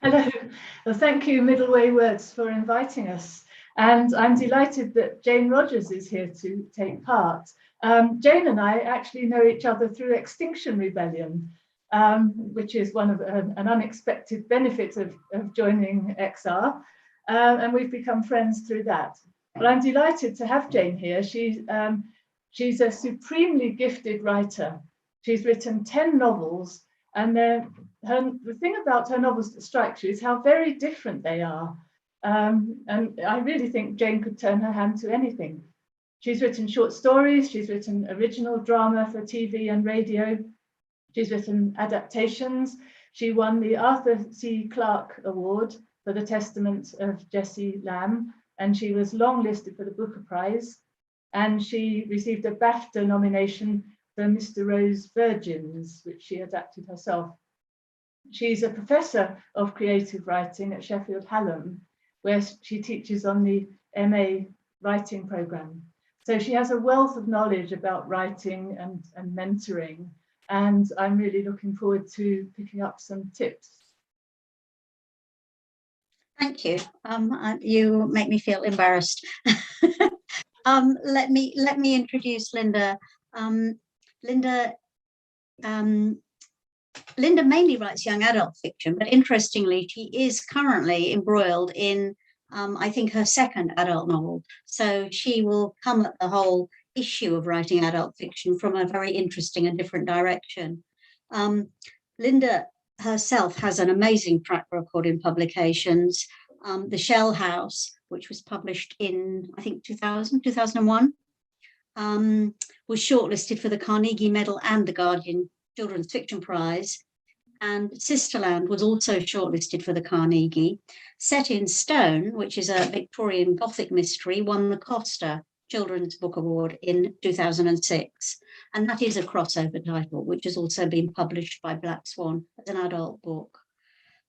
Hello. Well, thank you, Middleway Words, for inviting us. And I'm delighted that Jane Rodgers is here to take part. Jane and I actually know each other through Extinction Rebellion, which is one of an unexpected benefit of joining XR. And we've become friends through that. But I'm delighted to have Jane here. She's a supremely gifted writer. She's written 10 novels, and the thing about her novels that strikes you is how very different they are. And I really think Jane could turn her hand to anything. She's written short stories, she's written original drama for TV and radio, she's written adaptations. She won the Arthur C. Clarke Award for The Testament of Jessie Lamb, and she was longlisted for the Booker Prize. And she received a BAFTA nomination for Mr. Rose Virgins, which she adapted herself. She's a professor of creative writing at Sheffield Hallam, where she teaches on the MA writing programme. So she has a wealth of knowledge about writing and mentoring, and I'm really looking forward to picking up some tips. Thank you. You make me feel embarrassed. Let me introduce Linda. Linda mainly writes young adult fiction, but interestingly, she is currently embroiled in, I think, her second adult novel. So she will come at the whole issue of writing adult fiction from a very interesting and different direction. Linda herself has an amazing track record in publications. The Shell House, which was published in, I think, 2001, was shortlisted for the Carnegie Medal and the Guardian Children's Fiction Prize. And Sisterland was also shortlisted for the Carnegie. Set in Stone, which is a Victorian Gothic mystery, won the Costa Children's Book Award in 2006. And that is a crossover title, which has also been published by Black Swan as an adult book.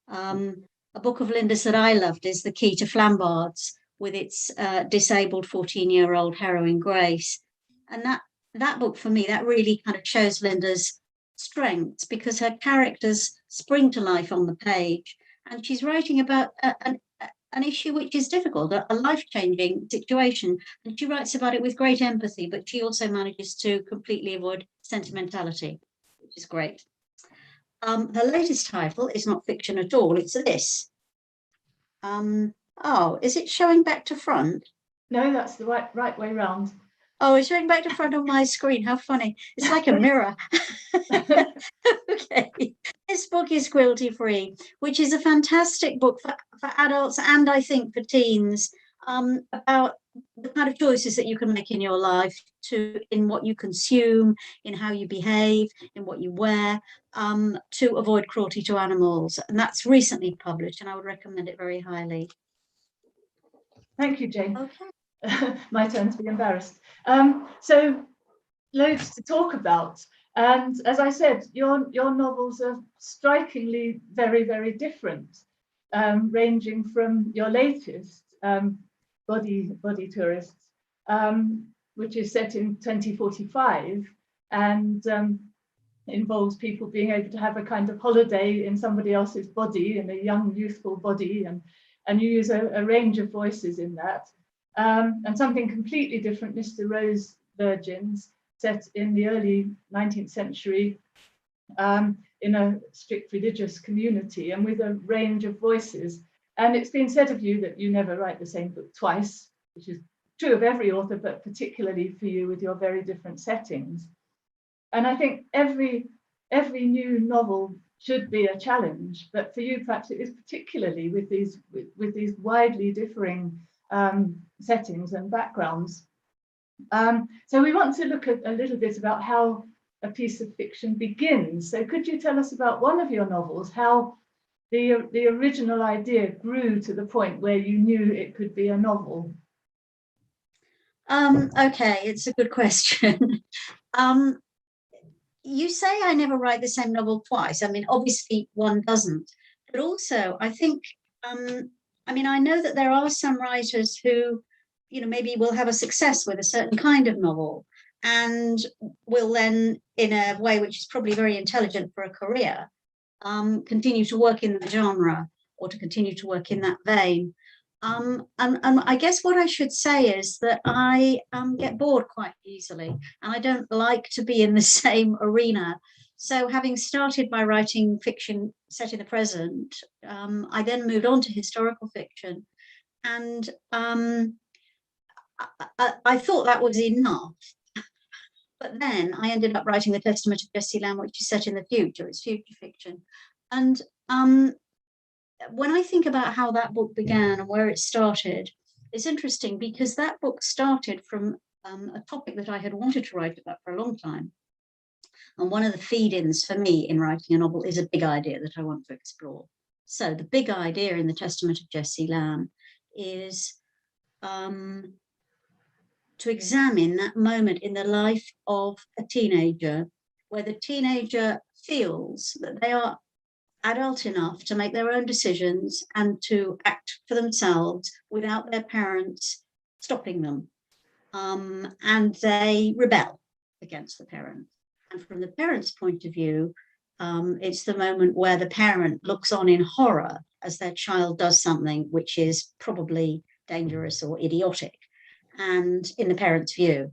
A book of Linda's that I loved is The Key to Flambards, with its disabled 14-year-old heroine, Grace. And that book, for me, that really kind of shows Linda's strengths, because her characters spring to life on the page, and she's writing about an issue which is difficult, a life-changing situation, and she writes about it with great empathy, but she also manages to completely avoid sentimentality, which is great. Her latest title is not fiction at all, it's this. Oh, is it showing back to front? No, that's the right way round. Oh, it's showing back to front on my screen. How funny. It's like a mirror. Okay. This book is cruelty-free, which is a fantastic book for adults and I think for teens, about the kind of choices that you can make in your life, in what you consume, in how you behave, in what you wear, to avoid cruelty to animals. And that's recently published, and I would recommend it very highly. Thank you, Jane. Okay. My turn to be embarrassed. So loads to talk about. And as I said, your novels are strikingly very, very different, ranging from your latest, Body Tourists, which is set in 2045 and involves people being able to have a kind of holiday in somebody else's body, in a young, youthful body, and you use a range of voices in that. And something completely different, Mr. Rose Virgins, set in the early 19th century in a strict religious community and with a range of voices. And it's been said of you that you never write the same book twice, which is true of every author, but particularly for you with your very different settings. And I think every new novel should be a challenge, but for you perhaps it is particularly with these widely differing settings and backgrounds. So we want to look at a little bit about how a piece of fiction begins. So could you tell us about one of your novels, how the original idea grew to the point where you knew it could be a novel? Okay, it's a good question. You say I never write the same novel twice. I mean, obviously one doesn't, but also I think, I mean, I know that there are some writers who, you know, maybe will have a success with a certain kind of novel and will then, in a way which is probably very intelligent for a career, continue to work in the genre. or to continue to work in that vein. And I guess what I should say is that I get bored quite easily, and I don't like to be in the same arena. So having started by writing fiction set in the present, I then moved on to historical fiction. And I thought that was enough. But then I ended up writing The Testament of Jessie Lamb, which is set in the future. It's future fiction. And when I think about how that book began and where it started, it's interesting because that book started from a topic that I had wanted to write about for a long time. And one of the feed-ins for me in writing a novel is a big idea that I want to explore. So the big idea in The Testament of Jessie Lamb is to examine that moment in the life of a teenager where the teenager feels that they are adult enough to make their own decisions and to act for themselves without their parents stopping them. And they rebel against the parents. And from the parents' point of view, it's the moment where the parent looks on in horror as their child does something which is probably dangerous or idiotic, and in the parent's view.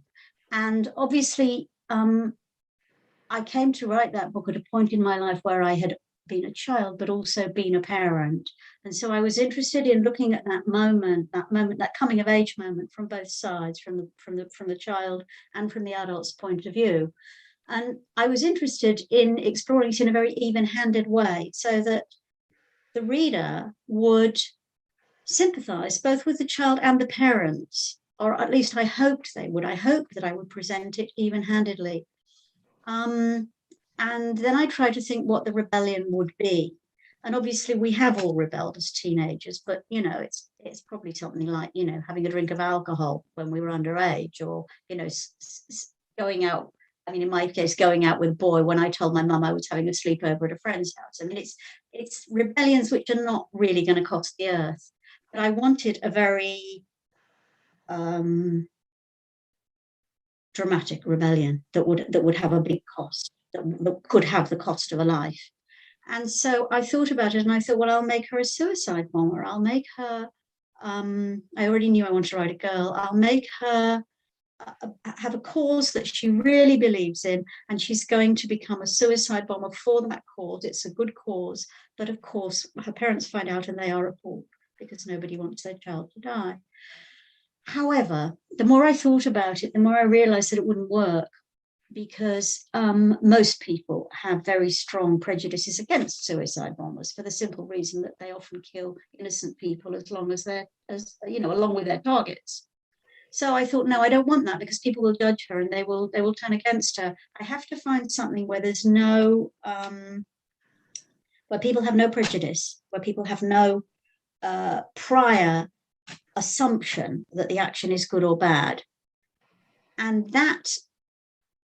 And obviously, I came to write that book at a point in my life where I had been a child, but also been a parent. And so I was interested in looking at that moment, that coming of age moment from both sides, from the child and from the adult's point of view. And I was interested in exploring it in a very even-handed way so that the reader would sympathize both with the child and the parents, or at least I hoped they would. I hoped that I would present it even-handedly. And then I tried to think what the rebellion would be. And obviously we have all rebelled as teenagers, but, you know, it's probably something like, you know, having a drink of alcohol when we were underage, or, you know, going out. I mean, in my case, going out with a boy when I told my mum I was having a sleepover at a friend's house. I mean, it's rebellions which are not really going to cost the earth. But I wanted a very dramatic rebellion that would have a big cost, that could have the cost of a life. And so I thought about it, and I thought, well, I'll make her a suicide bomber. I'll make her. I already knew I wanted to write a girl. I'll make her have a cause that she really believes in, and she's going to become a suicide bomber for that cause. It's a good cause, but of course her parents find out and they are appalled because nobody wants their child to die. However, the more I thought about it, the more I realized that it wouldn't work, because most people have very strong prejudices against suicide bombers for the simple reason that they often kill innocent people along with their targets. So I thought, no, I don't want that, because people will judge her and they will turn against her. I have to find something where there's no, where people have no prejudice, where people have no prior assumption that the action is good or bad. And that,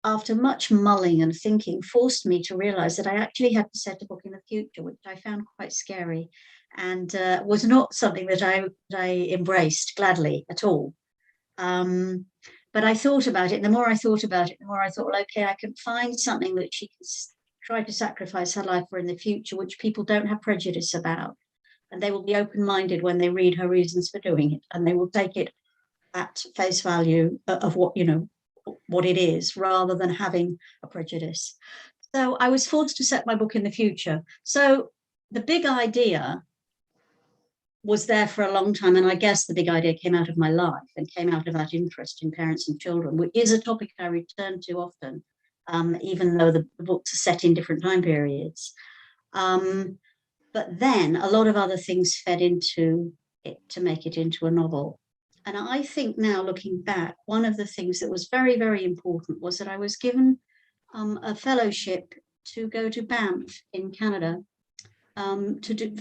after much mulling and thinking, forced me to realize that I actually had to set a book in the future, which I found quite scary, and was not something that I embraced gladly at all. But I thought about it, and the more I thought about it, the more I thought, well, okay, I can find something that she can try to sacrifice her life for in the future, which people don't have prejudice about. And they will be open-minded when they read her reasons for doing it, and they will take it at face value of what it is, rather than having a prejudice. So I was forced to set my book in the future. So the big idea was there for a long time, and I guess the big idea came out of my life and came out of that interest in parents and children, which is a topic I return to often, even though the books are set in different time periods. But then a lot of other things fed into it to make it into a novel. And I think now, looking back, one of the things that was very, very important was that I was given a fellowship to go to Banff in Canada to do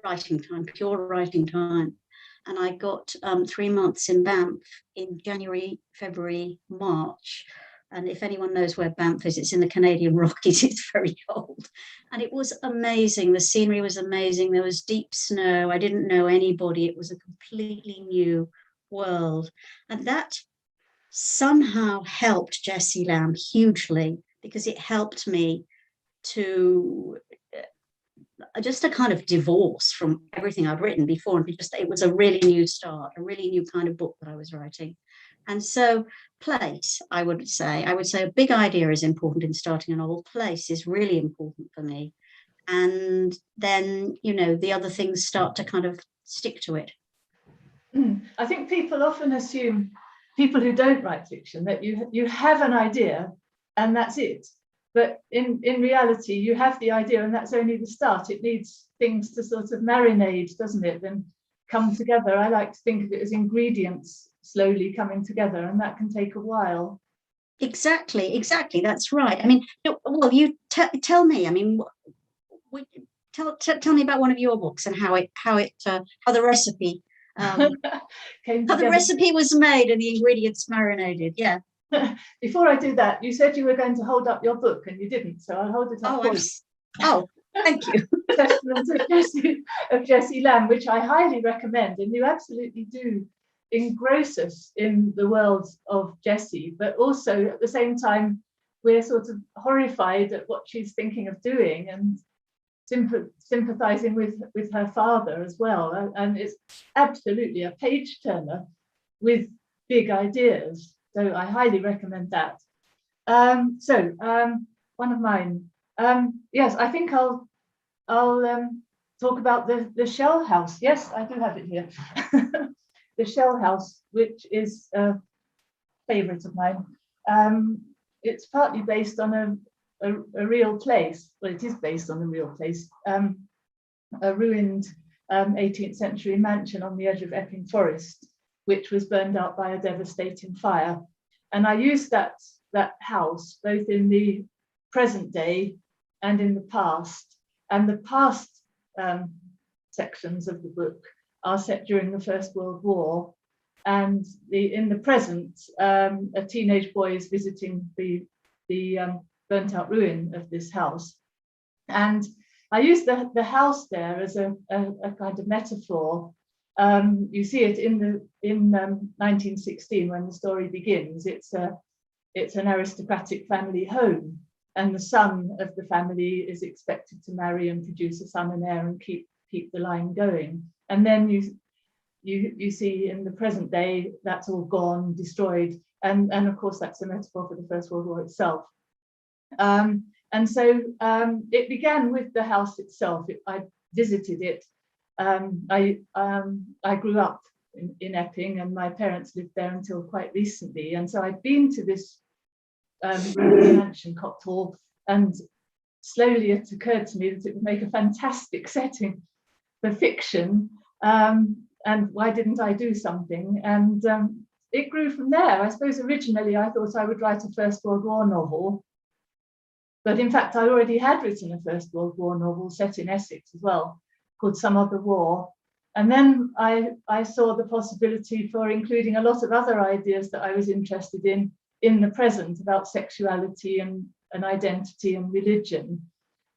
writing time, pure writing time. And I got 3 months in Banff in January, February, March. And if anyone knows where Banff is, it's in the Canadian Rockies. It's very cold. And it was amazing. The scenery was amazing. There was deep snow. I didn't know anybody. It was a completely new world. And that somehow helped Jessie Lamb hugely, because it helped me to just a kind of divorce from everything I'd written before, and it was a really new start, a really new kind of book that I was writing. And so place, I would say a big idea is important in starting a novel. Place is really important for me. And then, the other things start to kind of stick to it. I think people often assume, people who don't write fiction, that you have an idea and that's it. But in reality, you have the idea and that's only the start. It needs things to sort of marinate, doesn't it, and come together. I like to think of it as ingredients slowly coming together, and that can take a while. Exactly. That's right. I mean, well, you tell me. I mean, tell me about one of your books and how the recipe came how the recipe was made and the ingredients marinated. Yeah. Before I do that, you said you were going to hold up your book and you didn't, so I'll hold it up. Thank you. Testament of Jessie Lamb, which I highly recommend, and you absolutely do engross us in the world of Jessie, but also at the same time we're sort of horrified at what she's thinking of doing and sympathizing with her father as well. And it's absolutely a page turner with big ideas. So I highly recommend that. One of mine. Yes, I think I'll talk about the Shell House. Yes, I do have it here. The Shell House, which is a favourite of mine. It's partly based on a real place. Well, it is based on a real place. A ruined 18th century mansion on the edge of Epping Forest, which was burned out by a devastating fire. And I used that house both in the present day and in the past. And the past sections of the book are set during the First World War. And in the present, a teenage boy is visiting the burnt out ruin of this house. And I used the house there as a kind of metaphor. You see it in 1916 when the story begins. It's an aristocratic family home, and the son of the family is expected to marry and produce a son and heir and keep the line going. And then you see in the present day that's all gone, destroyed, and of course that's a metaphor for the First World War itself. And so it began with the house itself. I visited it. I grew up in Epping, and my parents lived there until quite recently. And so I'd been to this mansion, Copt Hall, and slowly it occurred to me that it would make a fantastic setting for fiction. And why didn't I do something? And it grew from there. I suppose originally I thought I would write a First World War novel. But in fact, I already had written a First World War novel set in Essex as well, called Some Other War. And then I saw the possibility for including a lot of other ideas that I was interested in the present, about sexuality and identity and religion.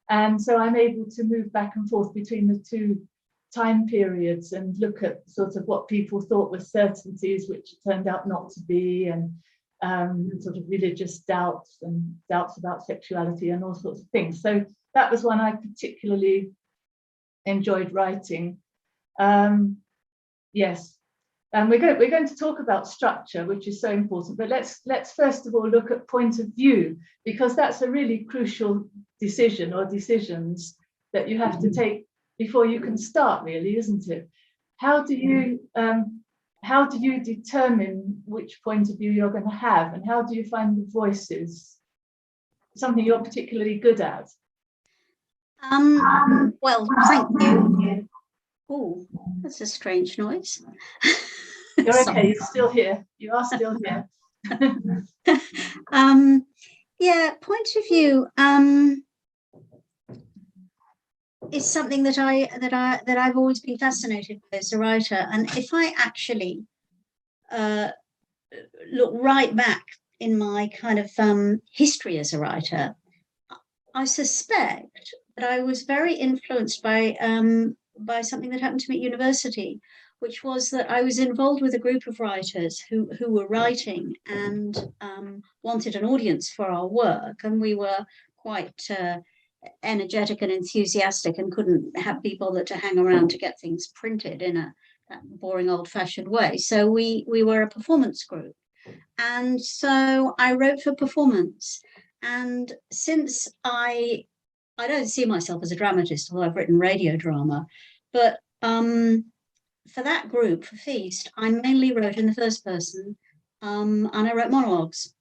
And so I'm able to move back and forth between the two time periods and look at sort of what people thought were certainties, which turned out not to be, and sort of religious doubts and doubts about sexuality and all sorts of things. So that was one I particularly enjoyed writing. Yes, and we're going to talk about structure, which is so important. But let's first of all look at point of view, because that's a really crucial decision or decisions that you have to take before you can start, really, isn't it? How do you determine which point of view you're going to have, and how do you find the voices? Something you're particularly good at? Well, thank you. Oh, that's a strange noise. You're okay. You're still here. You are still here. Yeah, point of view is something that I've always been fascinated by as a writer. And if I actually look right back in my kind of history as a writer, I suspect that I was very influenced by something that happened to me at university, which was that I was involved with a group of writers who were writing and wanted an audience for our work, and we were quite energetic and enthusiastic and couldn't be bothered to hang around to get things printed in that boring old-fashioned way. So we were a performance group. And so I wrote for performance. And since I don't see myself as a dramatist, although I've written radio drama, but for that group, for Feast, I mainly wrote in the first person, and I wrote monologues.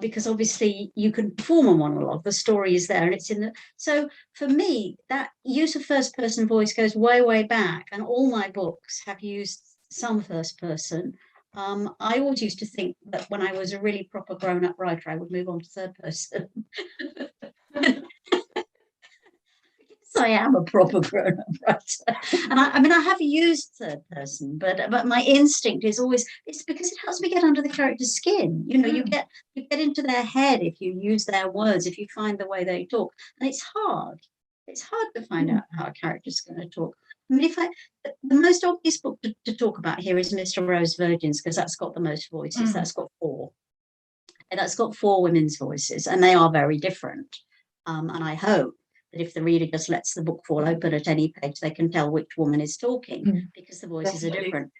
Because obviously you can perform a monologue, the story is there and it's in the. So for me, that use of first person voice goes way, way back, and all my books have used some first person. I always used to think that when I was a really proper grown up writer, I would move on to third person. I am a proper grown-up writer, and I mean I have used third person, but my instinct is always, it's because it helps me get under the character's skin. You know, you get into their head if you use their words, if you find the way they talk, and it's hard to find out how a character's going to talk. I mean, the most obvious book to talk about here is Mr. Rose Virgins, because that's got the most voices. That's got 4, and that's got 4 women's voices, and they are very different. And I hope that if the reader just lets the book fall open at any page, they can tell which woman is talking, because the voices are different.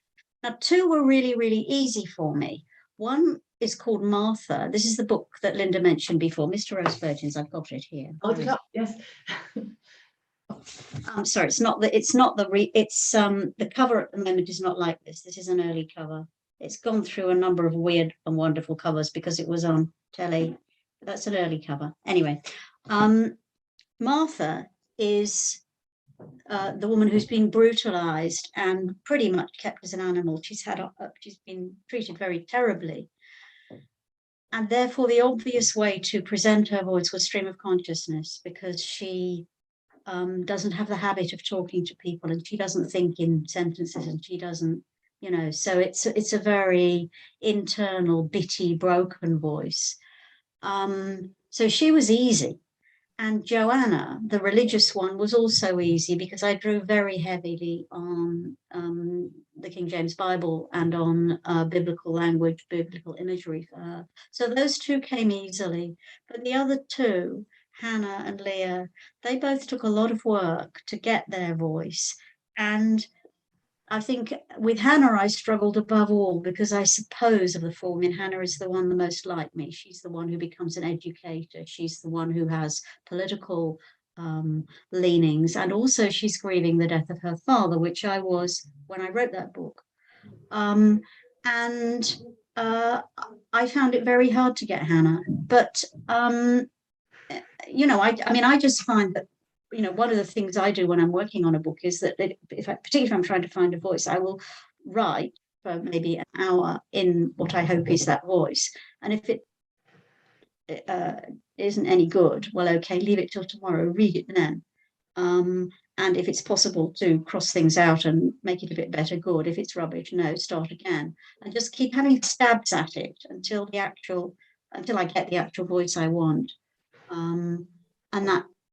Now, 2 were really, really easy for me. One is called Martha. This is the book that Linda mentioned before, Mr. Rose Virgins. I've got it here. Hold it up, yes. I'm sorry, it's the cover at the moment is not like this. This is an early cover. It's gone through a number of weird and wonderful covers because it was on telly. That's an early cover. Anyway, Martha is the woman who's been brutalized and pretty much kept as an animal. She's been treated very terribly. And therefore, the obvious way to present her voice was stream of consciousness, because she doesn't have the habit of talking to people, and she doesn't think in sentences, and she doesn't, you know, so it's a very internal, bitty, broken voice. So she was easy. And Joanna, the religious one, was also easy, because I drew very heavily on the King James Bible and on biblical language, biblical imagery for her. So those 2 came easily. But the other 2, Hannah and Leah, they both took a lot of work to get their voice. And I think with Hannah, I struggled above all, because I suppose of the 4, I mean, Hannah is the one the most like me. She's the one who becomes an educator. She's the one who has political leanings. And also she's grieving the death of her father, which I was when I wrote that book. I found it very hard to get Hannah. But, you know, I mean, I just find that, you know, one of the things I do when I'm working on a book is that particularly if I'm trying to find a voice, I will write for maybe an hour in what I hope is that voice. And if it isn't any good, well, okay, leave it till tomorrow, read it then. And if it's possible to cross things out and make it a bit better, good. If it's rubbish, no, start again. And just keep having stabs at it until I get the actual voice I want. And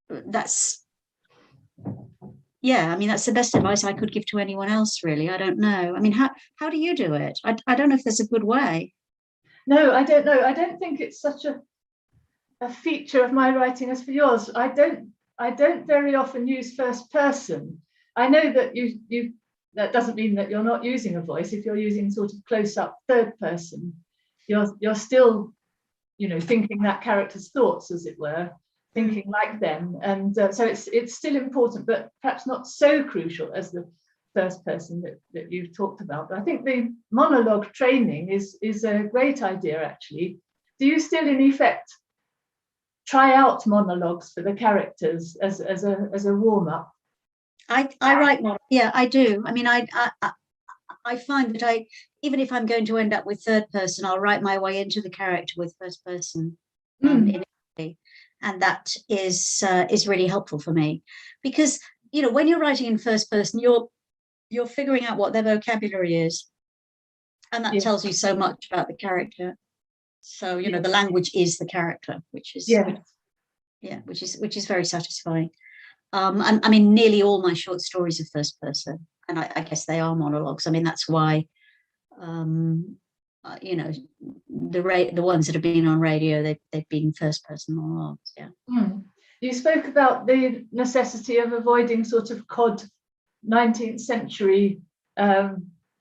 that's yeah, I mean, that's the best advice I could give to anyone else, really. I don't know. I mean, how do you do it? I don't know if there's a good way. No, I don't know. I don't think it's such a feature of my writing as for yours. I don't very often use first person. I know that that doesn't mean that you're not using a voice. If you're using sort of close up third person, you're still, you know, thinking that character's thoughts, as it were, thinking like them, and so it's still important, but perhaps not so crucial as the first person that you've talked about. But I think the monologue training is a great idea, actually. Do you still, in effect, try out monologues for the characters as a warm up? I write more. Yeah, I do. I mean, I find that even if I'm going to end up with third person, I'll write my way into the character with first person initially. And that is really helpful for me, because, you know, when you're writing in first person, you're figuring out what their vocabulary is, and that tells you so much about the character. So, you know, the language is the character, which is which is very satisfying. And I mean, nearly all my short stories are first person, and I guess they are monologues. I mean, that's why you know, the ones that have been on radio, they've been first person monologues. you spoke about the necessity of avoiding sort of cod 19th century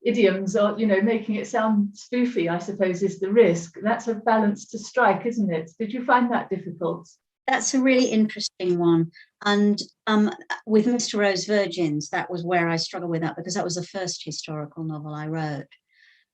idioms, or making it sound spoofy, I suppose, is the risk. That's a balance to strike, isn't it? Did you find that difficult? That's a really interesting one. And with Mr. Rowe's Virgins, that was where I struggled with that, because that was the first historical novel I wrote.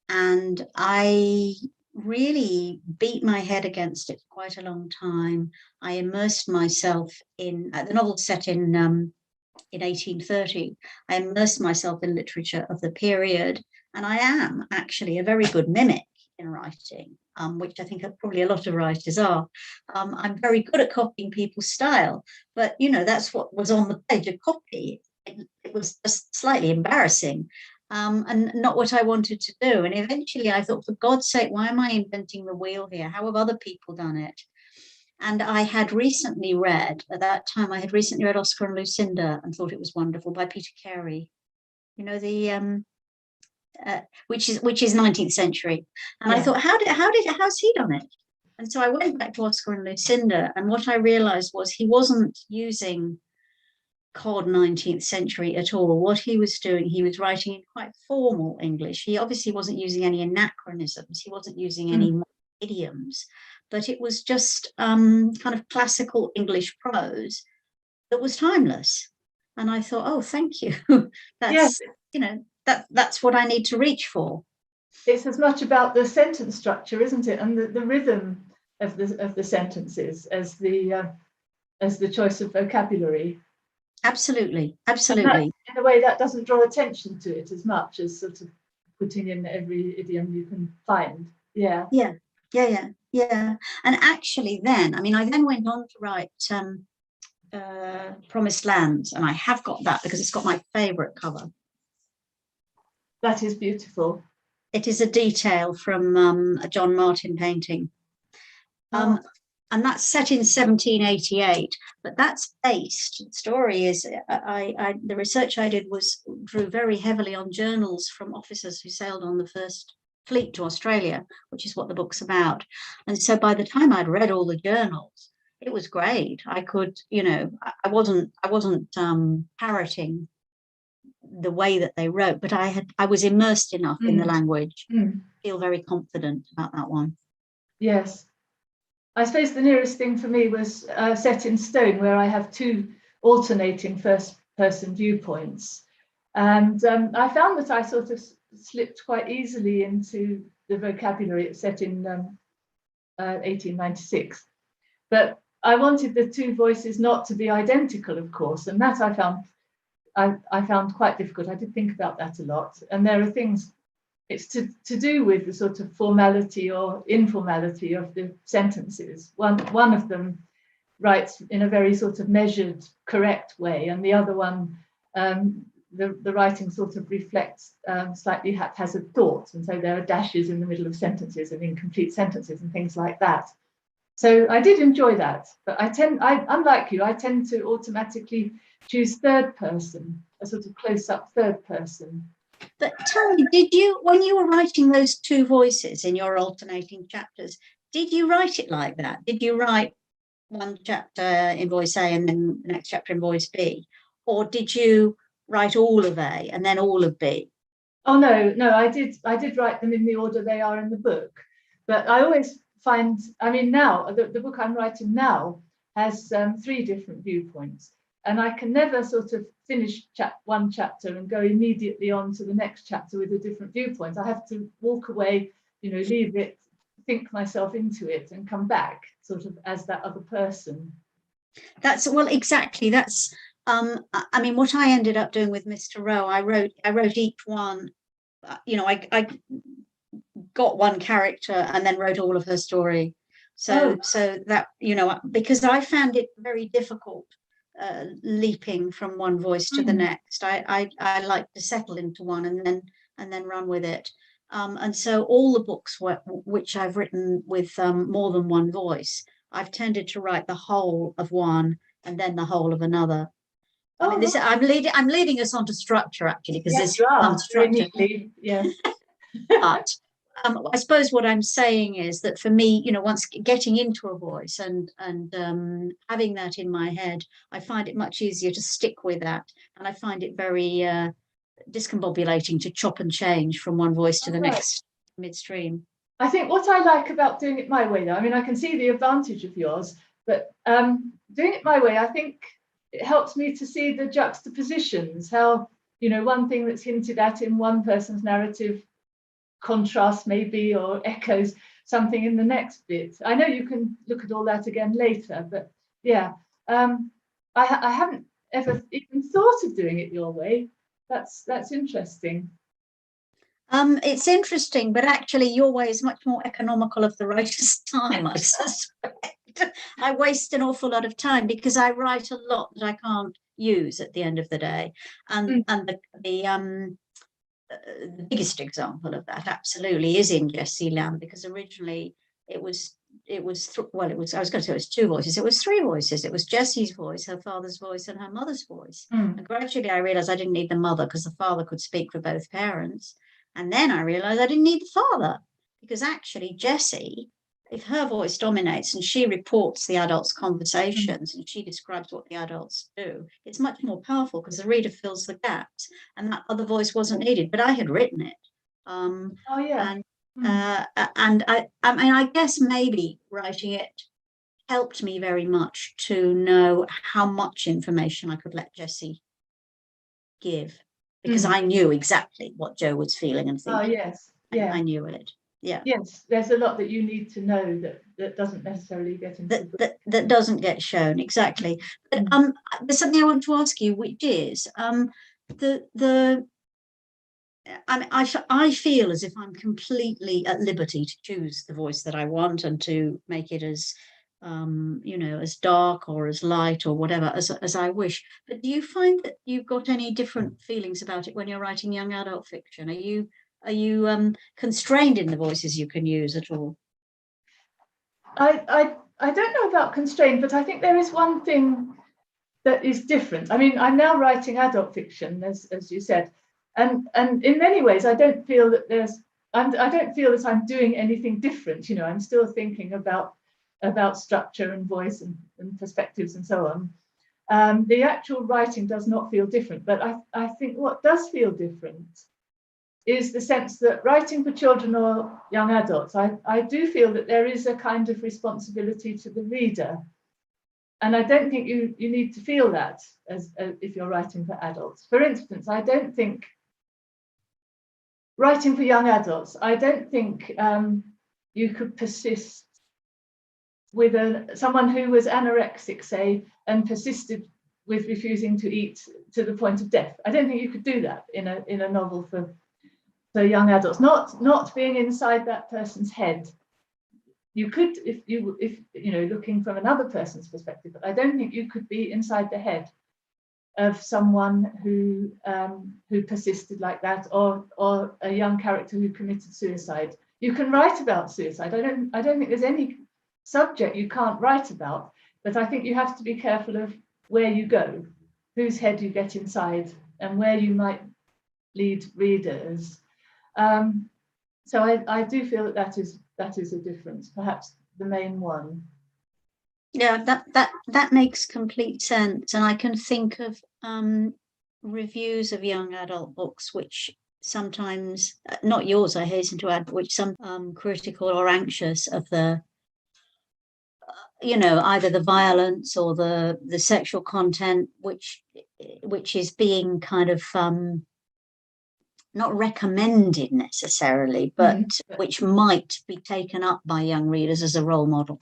And I really beat my head against it for quite a long time. I immersed myself in the novel set in 1830. I immersed myself in literature of the period, and I am actually a very good mimic in writing, which I think probably a lot of writers are. I'm very good at copying people's style, but that's what was on the page, a copy. It was just slightly embarrassing. And not what I wanted to do. And eventually I thought, for God's sake, why am I inventing the wheel here? How have other people done it? And I had recently read, at that time, I had recently read Oscar and Lucinda and thought it was wonderful, by Peter Carey. The which is 19th century. And I thought, how's he done it? And so I went back to Oscar and Lucinda, and what I realized was he wasn't using cod 19th century at all. What he was doing, he was writing in quite formal English. He obviously wasn't using any anachronisms. He wasn't using any idioms, but it was just kind of classical English prose that was timeless. And I thought, oh, thank you. That's, that's what I need to reach for. It's as much about the sentence structure, isn't it? And the rhythm of the sentences as the choice of vocabulary. Absolutely. In a way, that doesn't draw attention to it as much as sort of putting in every idiom you can find. Yeah. And actually then, I then went on to write Promised Lands, and I have got that because it's got my favourite cover. That is beautiful. It is a detail from a John Martin painting. And that's set in 1788, but that's based. The story is, the research I did drew very heavily on journals from officers who sailed on the first fleet to Australia, which is what the book's about. And so by the time I'd read all the journals, it was great. I could, I wasn't parroting the way that they wrote, but I was immersed enough in the language, feel very confident about that one. Yes. I suppose the nearest thing for me was Set in Stone, where I have two alternating first-person viewpoints. And I found that I sort of slipped quite easily into the vocabulary set in 1896. But I wanted the two voices not to be identical, of course, and that I found quite difficult. I did think about that a lot. And there are things, it's to do with the sort of formality or informality of the sentences. One of them writes in a very sort of measured, correct way, and the other one, the writing sort of reflects slightly haphazard thoughts, and so there are dashes in the middle of sentences and incomplete sentences and things like that. So I did enjoy that, but unlike you, I tend to automatically choose third person, a sort of close-up third person. But tell me, did you, when you were writing those two voices in your alternating chapters, did you write it like that? Did you write one chapter in voice A and then the next chapter in voice B? Or did you write all of A and then all of B? Oh, no, I did write them in the order they are in the book. But I always find, now, the book I'm writing now has three different viewpoints. And I can never sort of finish one chapter and go immediately on to the next chapter with a different viewpoint. I have to walk away, leave it, think myself into it and come back sort of as that other person. Exactly. That's, what I ended up doing with Mr. Rowe, I wrote each one, I got one character and then wrote all of her story. So that, because I found it very difficult leaping from one voice to the next. I like to settle into one and then run with it. And so all the books which I've written with more than one voice, I've tended to write the whole of one and then the whole of another. I'm leading us on to structure actually, because this structure. Yes. But I suppose what I'm saying is that for me, once getting into a voice and having that in my head, I find it much easier to stick with that, and I find it very discombobulating to chop and change from one voice to the next midstream. I think what I like about doing it my way, though, I mean, I can see the advantage of yours, but doing it my way, I think it helps me to see the juxtapositions, how, one thing that's hinted at in one person's narrative contrasts maybe or echoes something in the next bit. I know you can look at all that again later, but yeah, I haven't ever even thought of doing it your way. That's interesting. It's interesting, but actually your way is much more economical of the writer's time, I suspect. I waste an awful lot of time because I write a lot that I can't use at the end of the day. And the biggest example of that absolutely is in Jessie Lamb, because originally I was going to say it was two voices. It was three voices. It was Jessie's voice, her father's voice, and her mother's voice. And gradually I realized I didn't need the mother because the father could speak for both parents. And then I realized I didn't need the father, because actually Jessie, if her voice dominates and she reports the adults' conversations and she describes what the adults do, it's much more powerful because the reader fills the gaps, and that other voice wasn't needed, but I had written it. And I guess maybe writing it helped me very much to know how much information I could let Jessie give, because I knew exactly what Jo was feeling and thinking. Oh, yes. Yeah. I knew it. Yeah. Yes, there's a lot that you need to know that doesn't necessarily get into that doesn't get shown, exactly. But there's something I want to ask you, which is I feel as if I'm completely at liberty to choose the voice that I want and to make it as as dark or as light or whatever as I wish. But do you find that you've got any different feelings about it when you're writing young adult fiction? Are you constrained in the voices you can use at all? I don't know about constrained, but I think there is one thing that is different. I mean, I'm now writing adult fiction, as you said, and in many ways, I don't feel that I don't feel that I'm doing anything different. I'm still thinking about structure and voice and perspectives and so on. The actual writing does not feel different, but I think what does feel different is the sense that writing for children or young adults, I do feel that there is a kind of responsibility to the reader. And I don't think you need to feel that as if you're writing for adults. For instance, I don't think writing for young adults, I don't think you could persist with someone who was anorexic, say, and persisted with refusing to eat to the point of death. I don't think you could do that in a novel for young adults, not being inside that person's head. You could, if looking from another person's perspective, but I don't think you could be inside the head of someone who persisted like that, or a young character who committed suicide. You can write about suicide. I don't think there's any subject you can't write about, but I think you have to be careful of where you go, whose head you get inside, and where you might lead readers. So I do feel that is a difference, perhaps the main one. Yeah, that makes complete sense. And I can think of reviews of young adult books, which sometimes, not yours, I hasten to add, which some critical or anxious of the, either the violence or the sexual content, which is being kind of not recommended necessarily, but which might be taken up by young readers as a role model.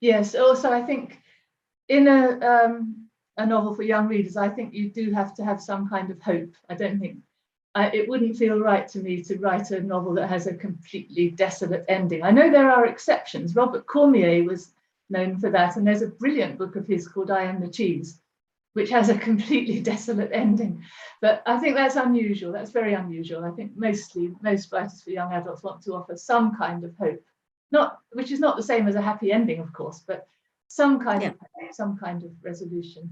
Yes, also I think in a novel for young readers, I think you do have to have some kind of hope. I don't think it wouldn't feel right to me to write a novel that has a completely desolate ending. I know there are exceptions. Robert Cormier was known for that, and there's a brilliant book of his called I Am the Cheese, which has a completely desolate ending. But I think that's unusual. That's very unusual. I think most writers for young adults want to offer some kind of hope, which is not the same as a happy ending, of course, but some kind of resolution.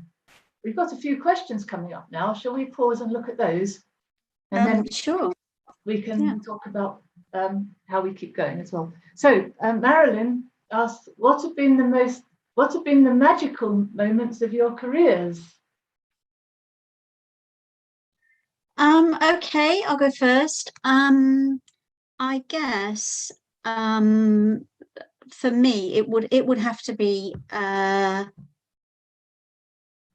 We've got a few questions coming up now. Shall we pause and look at those? And then sure, we can talk about how we keep going as well. So Marilyn asked, what have been the magical moments of your careers? Okay, I'll go first. I guess for me it would have to be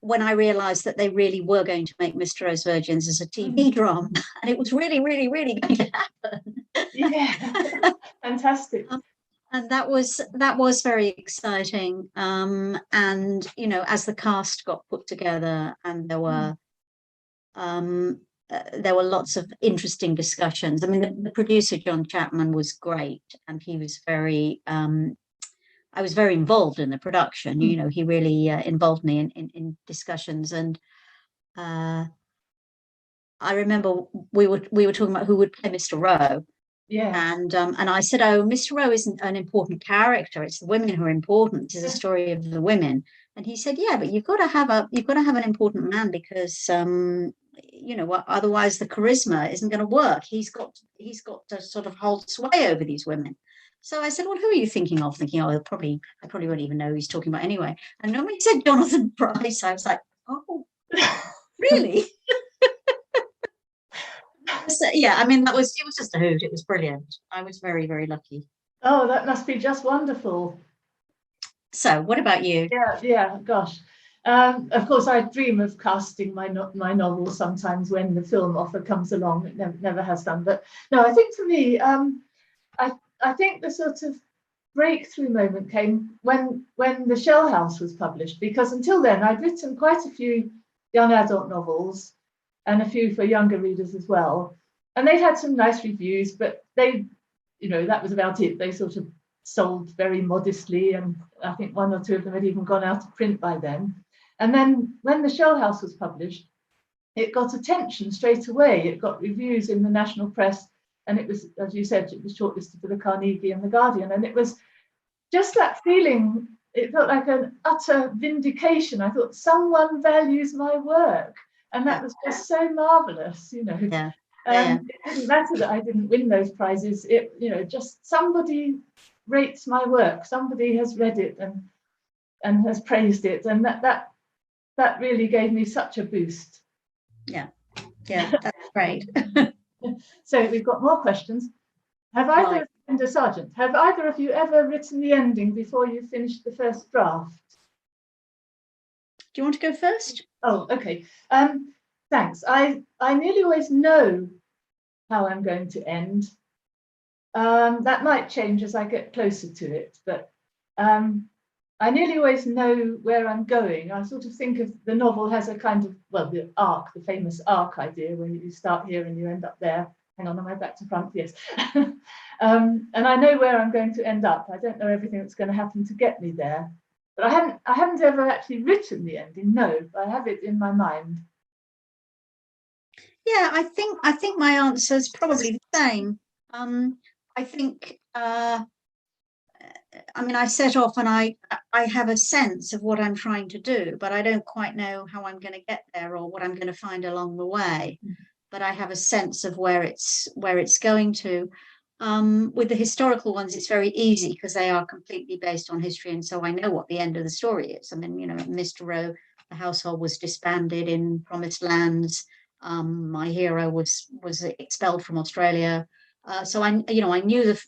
when I realized that they really were going to make Mr. Rose Virgins as a TV drama, and it was really, really, really going to happen. Yeah, fantastic. And that was very exciting. And you know, as the cast got put together, and there were lots of interesting discussions. I mean, the producer John Chapman was great, and he was very. I was very involved in the production. You know, he really involved me in discussions, and I remember we were talking about who would play Mr. Rowe. Yeah. And I said, oh, Mr. Rowe isn't an important character. It's the women who are important. It's a story of the women. And he said, yeah, but you've got to have an important man, because you know, otherwise the charisma isn't going to work. He's got to sort of hold sway over these women. So I said, well, who are you thinking of? Thinking, oh, I probably won't even know who he's talking about anyway. And when he said Jonathan Pryce, I was like, oh, really? So, yeah, I mean, it was just a hoot. It was brilliant. I was very, very lucky. Oh, that must be just wonderful. So what about you? Yeah, gosh. Of course, I dream of casting my novel sometimes when the film offer comes along. It never has done. But no, I think for me, I think the sort of breakthrough moment came when The Shell House was published, because until then I'd written quite a few young adult novels and a few for younger readers as well. And they'd had some nice reviews, but they, you know, that was about it. They sort of sold very modestly, and I think one or two of them had even gone out of print by then. And then when The Shell House was published, it got attention straight away. It got reviews in the national press, and it was, as you said, it was shortlisted for the Carnegie and the Guardian. And it was just that feeling, it felt like an utter vindication. I thought, someone values my work. And that was just so marvelous, you know. Yeah. It didn't matter that I didn't win those prizes. It, you know, just somebody rates my work. Somebody has read it and has praised it, and that really gave me such a boost. Yeah, that's great. So we've got more questions. Have either of you ever written the ending before you finished the first draft? Do you want to go first? Oh, okay. Thanks. I nearly always know how I'm going to end. That might change as I get closer to it, but I nearly always know where I'm going. I sort of think of the novel has a kind of, well, the famous arc idea, where you start here and you end up there. Hang on, am I back to front? Yes. And I know where I'm going to end up. I don't know everything that's going to happen to get me there, but I haven't ever actually written the ending. No, I have it in my mind. Yeah, I think my answer is probably the same. I think I mean, I set off and I have a sense of what I'm trying to do, but I don't quite know how I'm going to get there or what I'm going to find along the way. But I have a sense of where it's going to. With the historical ones, it's very easy because they are completely based on history, and so I know what the end of the story is. I mean, you know, Mr. Rowe, the household was disbanded in Promised Lands. My hero was expelled from Australia. So I knew the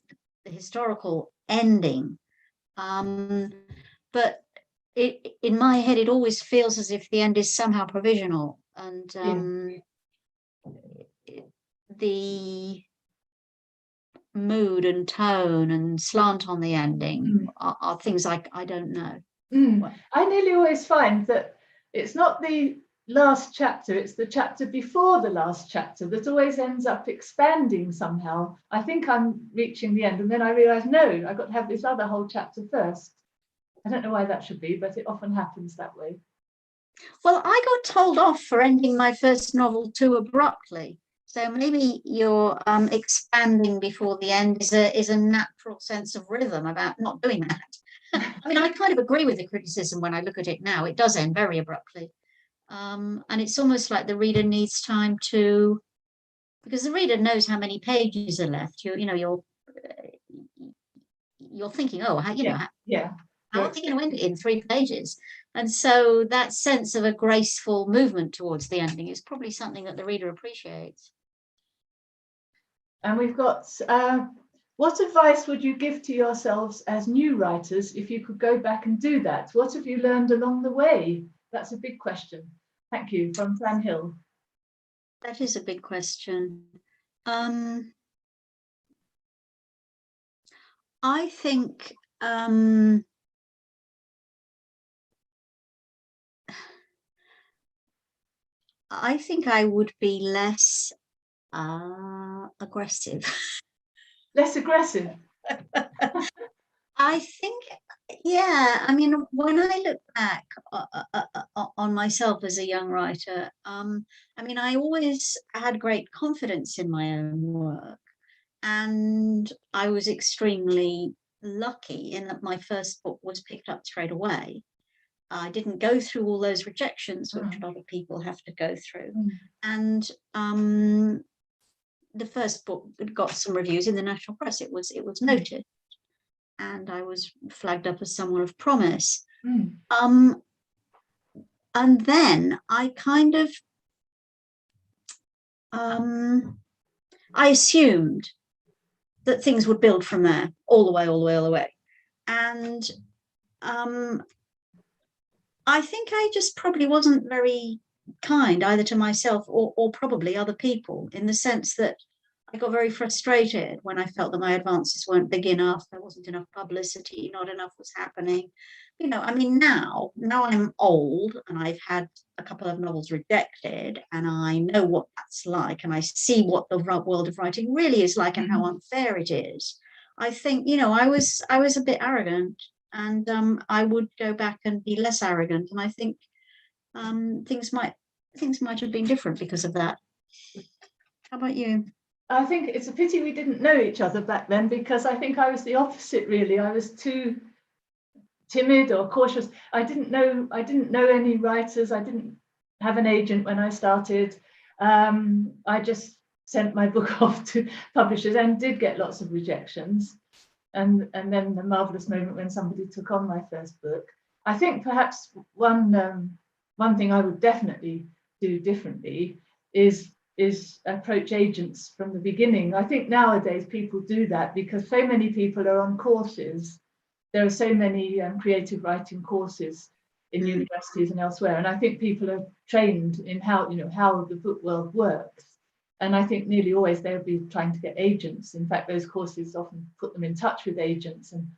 historical ending, but in my head it always feels as if the end is somehow provisional, and the mood and tone and slant on the ending are things I don't know. I nearly always find that it's not the last chapter, it's the chapter before the last chapter that always ends up expanding somehow. I think I'm reaching the end, and then I realise, no, I've got to have this other whole chapter first. I don't know why that should be, but it often happens that way. Well, I got told off for ending my first novel too abruptly. So maybe you're expanding before the end is a natural sense of rhythm about not doing that. I mean, I kind of agree with the criticism when I look at it now. It does end very abruptly. And it's almost like the reader needs time to because the reader knows how many pages are left. You're thinking, oh, how, how are they going to end it in 3 pages? And so that sense of a graceful movement towards the ending is probably something that the reader appreciates. And we've got, what advice would you give to yourselves as new writers if you could go back and do that? What have you learned along the way? That's a big question. Thank you, from Fran Hill. That is a big question. I think I would be less aggressive. Less aggressive? I think, yeah. I mean, when I look back on myself as a young writer, I mean, I always had great confidence in my own work. And I was extremely lucky in that my first book was picked up straight away. I didn't go through all those rejections, which a lot of people have to go through. And the first book got some reviews in the national press. It was noted, and I was flagged up as someone of promise. And then I kind of I assumed that things would build from there all the way. And I think I just probably wasn't very kind either to myself or probably other people, in the sense that I got very frustrated when I felt that my advances weren't big enough. There wasn't enough publicity, not enough was happening. I mean, now I'm old and I've had a couple of novels rejected, and I know what that's like, and I see what the world of writing really is like and how unfair it is. I think, I was a bit arrogant, and I would go back and be less arrogant. And I think things might have been different because of that. How about you? I think it's a pity we didn't know each other back then, because I think I was the opposite, really. I was too timid or cautious. I didn't know any writers. I didn't have an agent when I started. I just sent my book off to publishers and did get lots of rejections. And then the marvelous moment when somebody took on my first book. I think perhaps one thing I would definitely do differently is approach agents from the beginning. I think nowadays people do that because so many people are on courses. There are so many creative writing courses in universities and elsewhere, and I think people are trained in how the book world works. And I think nearly always they'll be trying to get agents. In fact, those courses often put them in touch with agents and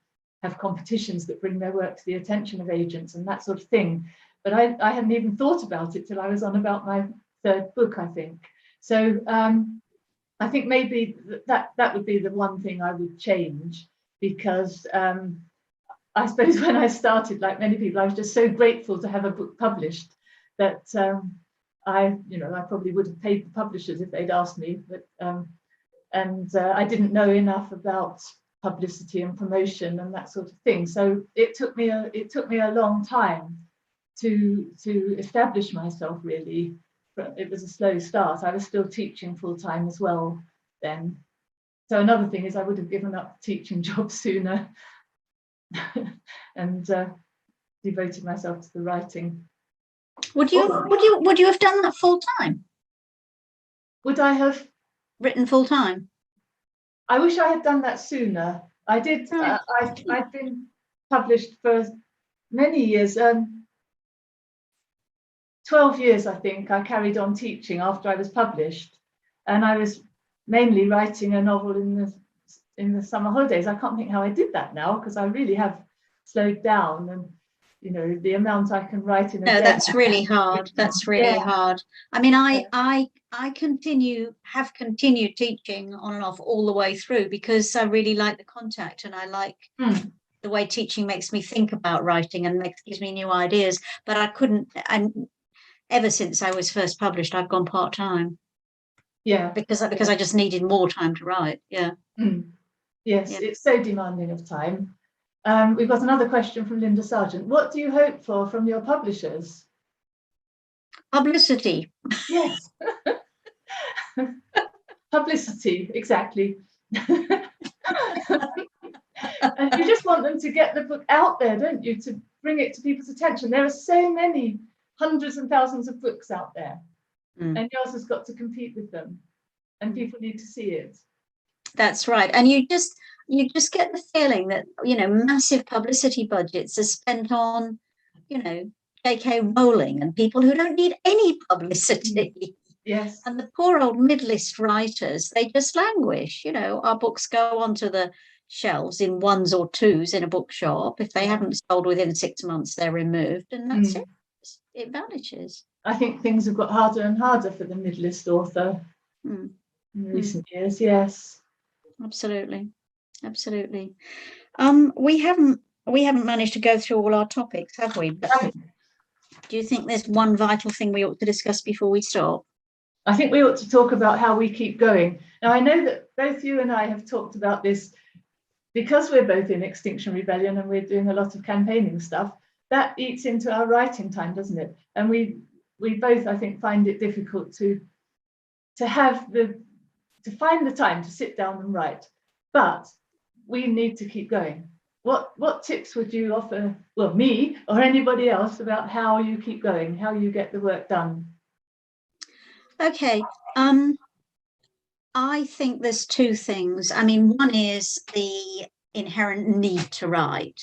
have competitions that bring their work to the attention of agents and that sort of thing. But I hadn't even thought about it till I was on about my 3rd book, I think. So I think maybe that would be the one thing I would change, because I suppose when I started, like many people, I was just so grateful to have a book published that I probably would have paid the publishers if they'd asked me, but I didn't know enough about publicity and promotion and that sort of thing. So it took me a long time to establish myself, really. It was a slow start. I was still teaching full time as well then. So another thing is I would have given up teaching job sooner and devoted myself to the writing. Would you have done that full time? Would I have written full time? I wish I had done that sooner. I did. I've been published for many years. 12 years, I think. I carried on teaching after I was published, and I was mainly writing a novel in the summer holidays. I can't think how I did that now, because I really have slowed down, and the amount I can write in a day. No, that's really hard. That's really hard. I mean, I have continued teaching on and off all the way through, because I really like the contact, and I like the way teaching makes me think about writing and gives me new ideas. But I couldn't, and ever since I was first published, I've gone part-time. Yeah. Because I just needed more time to write. Yeah. Yes, yeah. It's so demanding of time. We've got another question from Linda Sargent. What do you hope for from your publishers? Publicity. Yes. publicity, exactly. And you just want them to get the book out there, don't you, to bring it to people's attention. There are so many hundreds and thousands of books out there, and yours has got to compete with them, and people need to see it. That's right. And you just get the feeling that, massive publicity budgets are spent on, J.K. Rowling and people who don't need any publicity. Yes. And the poor old mid-list writers, they just languish. Our books go onto the shelves in ones or twos in a bookshop. If they haven't sold within 6 months, they're removed, and that's it. It vanishes. I think things have got harder and harder for the mid-list author in recent years. Yes. Absolutely. We haven't managed to go through all our topics, have we? But do you think there's one vital thing we ought to discuss before we stop? I think we ought to talk about how we keep going. Now, I know that both you and I have talked about this because we're both in Extinction Rebellion and we're doing a lot of campaigning stuff. That eats into our writing time, doesn't it? And we both, I think, find it difficult to find the time to sit down and write. But we need to keep going. What tips would you offer, well, me or anybody else, about how you keep going, how you get the work done? Okay. I think there's two things. I mean, one is the inherent need to write.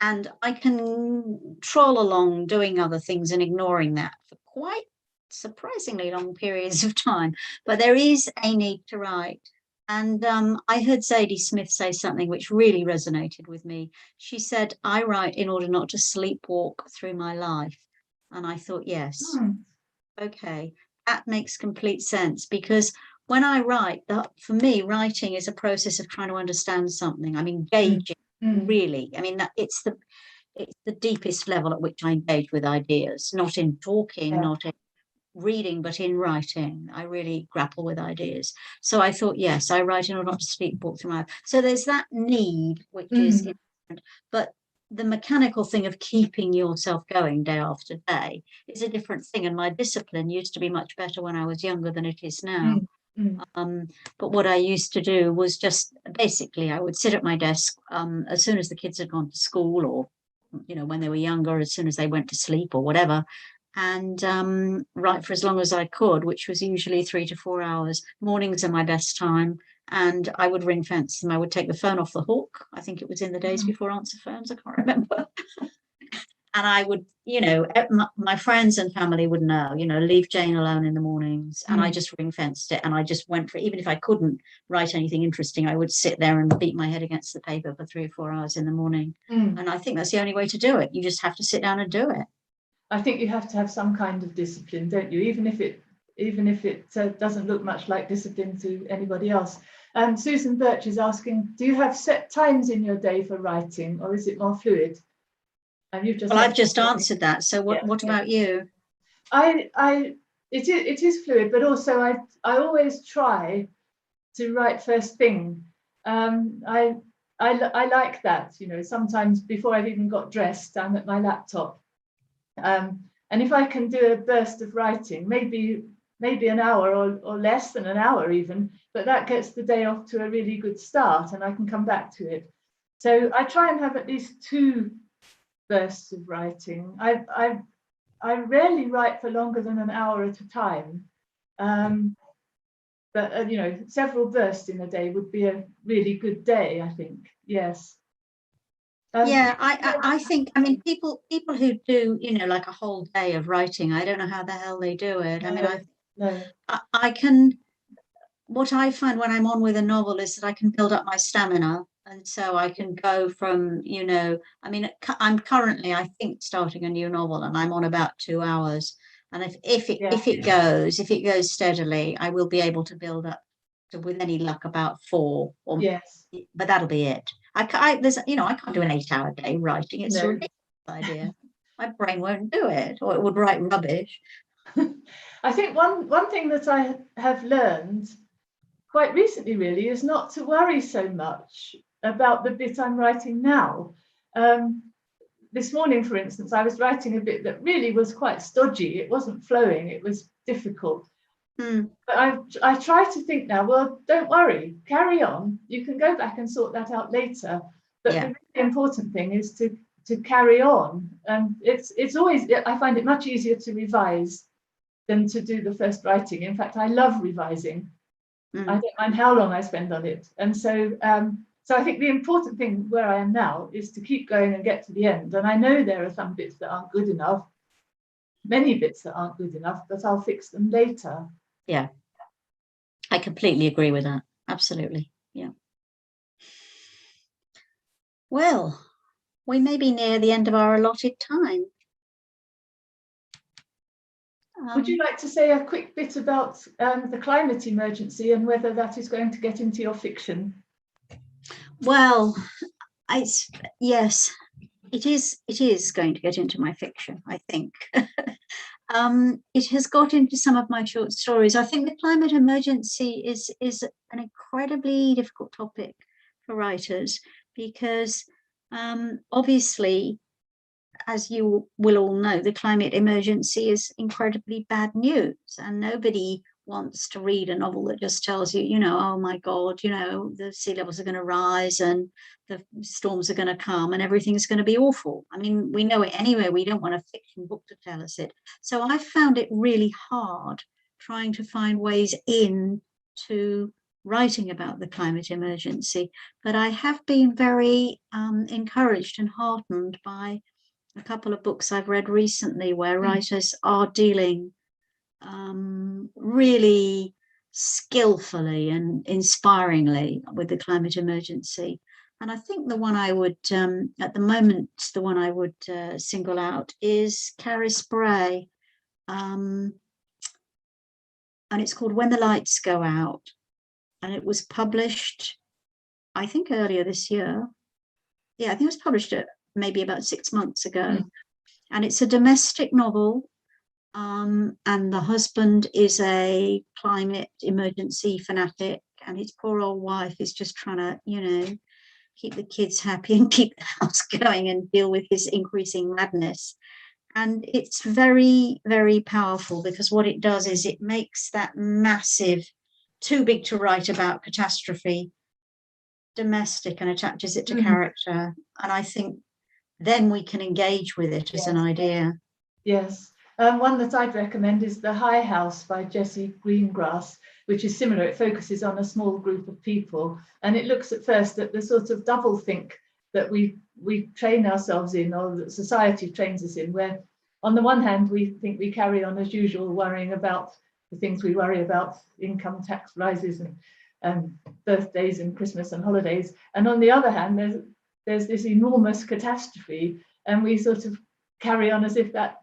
And I can troll along doing other things and ignoring that for quite surprisingly long periods of time. But there is a need to write. And I heard Zadie Smith say something which really resonated with me. She said, I write in order not to sleepwalk through my life. And I thought, yes, okay, that makes complete sense, because when I write, for me, writing is a process of trying to understand something. I'm engaging, really. I mean, it's the deepest level at which I engage with ideas, not in talking, not in reading, but in writing. I really grapple with ideas. So I thought, yes, I write in order not to sleepwalk through my life. So there's that need, which is important, but the mechanical thing of keeping yourself going day after day is a different thing. And my discipline used to be much better when I was younger than it is now. But what I used to do was just basically I would sit at my desk as soon as the kids had gone to school, or when they were younger, as soon as they went to sleep or whatever, and write for as long as I could, which was usually 3 to 4 hours. Mornings are my best time, and I would ring fence them. I would take the phone off the hook. I think it was in the days before answer phones. I can't remember. And I would, my friends and family would know, leave Jane alone in the mornings. And I just ring fenced it. And I just went for, even if I couldn't write anything interesting, I would sit there and beat my head against the paper for 3 or 4 hours in the morning. And I think that's the only way to do it. You just have to sit down and do it. I think you have to have some kind of discipline, don't you? Even if it doesn't look much like discipline to anybody else. Susan Birch is asking, do you have set times in your day for writing, or is it more fluid? And I've just answered that. So what about you? It is fluid, but also I always try to write first thing. I like that. Sometimes before I've even got dressed, I'm at my laptop. And if I can do a burst of writing, maybe an hour or less than an hour even, but that gets the day off to a really good start, and I can come back to it. So I try and have at least 2 bursts of writing. I rarely write for longer than an hour at a time, but several bursts in a day would be a really good day, I think. Yes. I think, people who do, like a whole day of writing, I don't know how the hell they do it. I can, what I find when I'm on with a novel is that I can build up my stamina. And so I can go from, I'm currently, I think, starting a new novel, and I'm on about 2 hours. And if it goes steadily, I will be able to build up to, with any luck, about 4. But that'll be it. I can't do an 8-hour day writing. It's a ridiculous idea. My brain won't do it, or it would write rubbish. I think one thing that I have learned quite recently really is not to worry so much about the bit I'm writing now. This morning, for instance, I was writing a bit that really was quite stodgy. It wasn't flowing, it was difficult. But I try to think now, well, don't worry, carry on. You can go back and sort that out later. But the really important thing is to carry on. And it's always, I find it much easier to revise than to do the first writing. In fact, I love revising. I don't mind how long I spend on it. And so so I think the important thing where I am now is to keep going and get to the end. And I know there are some bits that aren't good enough, many bits that aren't good enough, but I'll fix them later. Yeah, I completely agree with that. Absolutely. Yeah. Well, we may be near the end of our allotted time. Would you like to say a quick bit about the climate emergency and whether that is going to get into your fiction? Well, yes, it is going to get into my fiction, I think. It has got into some of my short stories. I think the climate emergency is an incredibly difficult topic for writers because obviously, as you will all know, the climate emergency is incredibly bad news, and nobody wants to read a novel that just tells you, oh my God, the sea levels are going to rise and the storms are going to come and everything's going to be awful. I mean, we know it anyway. We don't want a fiction book to tell us it. So I found it really hard trying to find ways into writing about the climate emergency. But I have been very encouraged and heartened by a couple of books I've read recently where writers are dealing really skillfully and inspiringly with the climate emergency. And I think the one I would, at the moment, the one I would single out is Carrie Spray. And it's called When the Lights Go Out. And it was published, I think, earlier this year. Yeah, I think it was published maybe about 6 months ago. And it's a domestic novel. And the husband is a climate emergency fanatic, and his poor old wife is just trying to, keep the kids happy and keep the house going and deal with his increasing madness. And it's very, very powerful because what it does is it makes that massive, too big to write about catastrophe domestic and attaches it to character. And I think then we can engage with it as an idea. Yes. One that I'd recommend is The High House by Jessie Greengrass, which is similar. It focuses on a small group of people, and it looks at first at the sort of doublethink that we train ourselves in, or that society trains us in, where on the one hand we think we carry on as usual, worrying about the things we worry about, income tax rises and birthdays and Christmas and holidays, and on the other hand there's this enormous catastrophe, and we sort of carry on as if that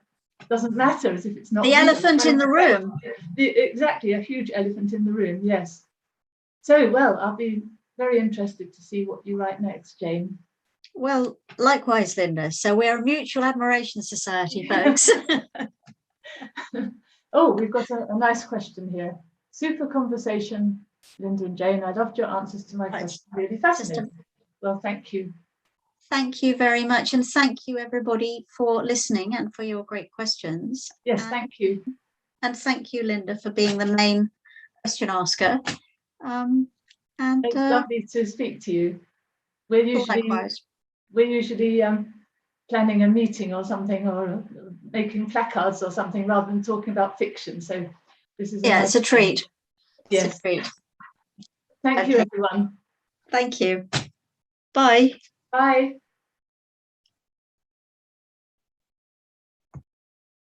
doesn't matter, as if it's not the elephant in the room. Exactly, a huge elephant in the room. Yes. So, well, I'll be very interested to see what you write next, Jane. Well, likewise, Linda. So we're a mutual admiration society, folks. Oh, we've got a nice question here. Super conversation, Linda and Jane. I loved your answers to my questions. Really fascinating. Well, thank you. Thank you very much. And thank you, everybody, for listening and for your great questions. Yes, thank you. And thank you, Linda, for being the main question asker. It's lovely to speak to you. We're usually planning a meeting or something, or making placards or something, rather than talking about fiction. So this is it's a treat. Yes. It's a treat. Thank you, everyone. Thank you. Bye. Bye.